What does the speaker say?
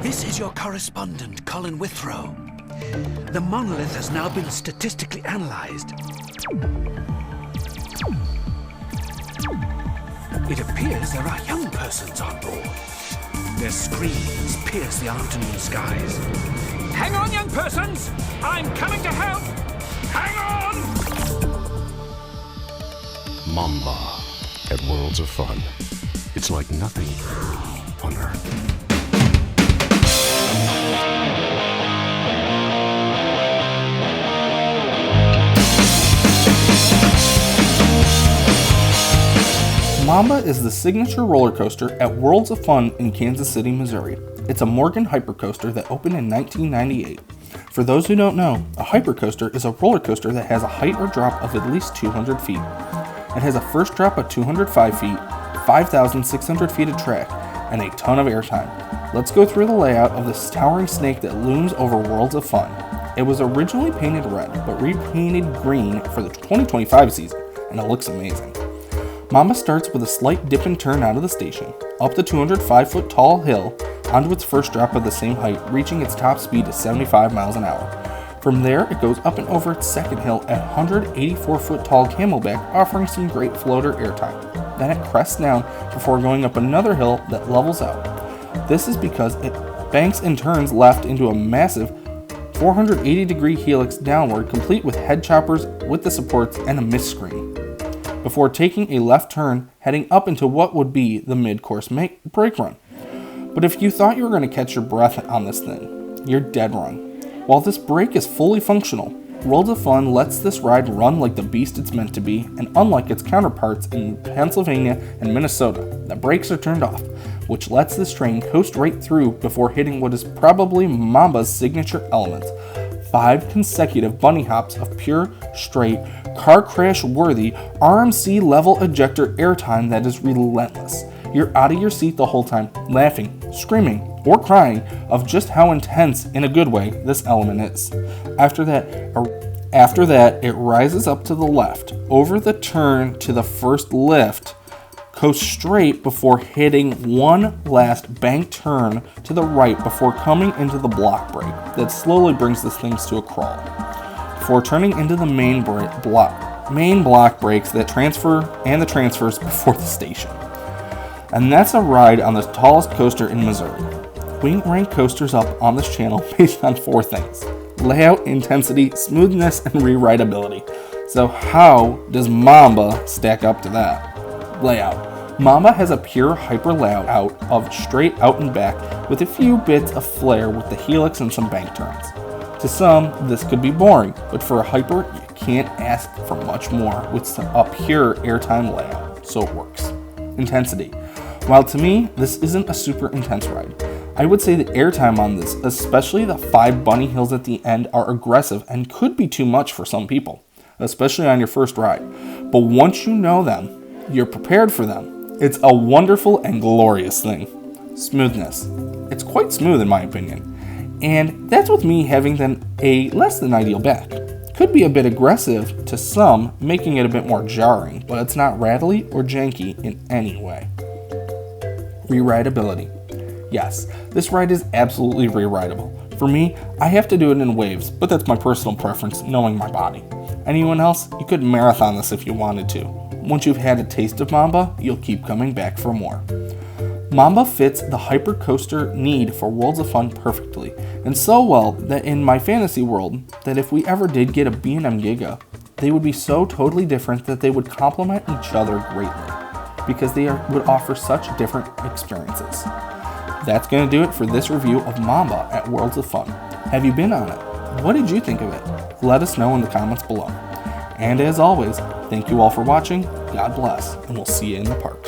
This is your correspondent, Colin Withrow. The monolith has now been statistically analyzed. It appears there are young persons on board. Their screams pierce the afternoon skies. Hang on, young persons! I'm coming to help! Hang on! Mamba at Worlds of Fun. It's like nothing on Earth. Mamba is the signature roller coaster at Worlds of Fun in Kansas City, Missouri. It's a Morgan hypercoaster that opened in 1998. For those who don't know, a hypercoaster is a roller coaster that has a height or drop of at least 200 feet. It has a first drop of 205 feet, 5,600 feet of track, and a ton of airtime. Let's go through the layout of this towering snake that looms over Worlds of Fun. It was originally painted red, but repainted green for the 2025 season, and it looks amazing. Mamba starts with a slight dip and turn out of the station, up the 205-foot tall hill, onto its first drop of the same height, reaching its top speed of 75 miles an hour. From there, it goes up and over its second hill at 184-foot tall camelback, offering some great floater airtime. Then it crests down before going up another hill that levels out. This is because it banks and turns left into a massive 480-degree helix downward, complete with head choppers with the supports and a mist screen, before taking a left turn, heading up into what would be the mid-course brake run. But if you thought you were going to catch your breath on this thing, you're dead wrong. While this brake is fully functional, Worlds of Fun lets this ride run like the beast it's meant to be, and unlike its counterparts in Pennsylvania and Minnesota, the brakes are turned off, which lets this train coast right through before hitting what is probably Mamba's signature elements: 5 consecutive bunny hops of pure, straight, car crash worthy RMC level ejector airtime that is relentless. You're out of your seat the whole time, laughing, screaming, or crying of just how intense, in a good way, this element is. After that, it rises up to the left, over the turn to the first lift, coasts straight before hitting one last bank turn to the right before coming into the block brake that slowly brings this thing to a crawl, before turning into the main block brakes that transfers before the station. And that's a ride on the tallest coaster in Missouri. We rank coasters up on this channel based on 4 things: layout, intensity, smoothness, and rewritability. So how does Mamba stack up to that? Layout. Mamba has a pure hyper layout of straight out and back with a few bits of flair with the helix and some bank turns. To some, this could be boring, but for a hyper, you can't ask for much more with a pure airtime layout, so it works. Intensity. While to me, this isn't a super intense ride, I would say the airtime on this, especially the 5 bunny hills at the end, are aggressive and could be too much for some people, especially on your first ride. But once you know them, you're prepared for them. It's a wonderful and glorious thing. Smoothness. It's quite smooth in my opinion, and that's with me having then a less than ideal back. Could be a bit aggressive to some, making it a bit more jarring, but it's not rattly or janky in any way. Rewritability. Yes, this ride is absolutely rewritable. For me, I have to do it in waves, but that's my personal preference, knowing my body. Anyone else, you could marathon this if you wanted to. Once you've had a taste of Mamba, you'll keep coming back for more. Mamba fits the hypercoaster need for Worlds of Fun perfectly, and so well that in my fantasy world, that if we ever did get a B&M Giga, they would be so totally different that they would complement each other greatly, because they would offer such different experiences. That's going to do it for this review of Mamba at Worlds of Fun. Have you been on it? What did you think of it? Let us know in the comments below. And as always, thank you all for watching, God bless, and we'll see you in the park.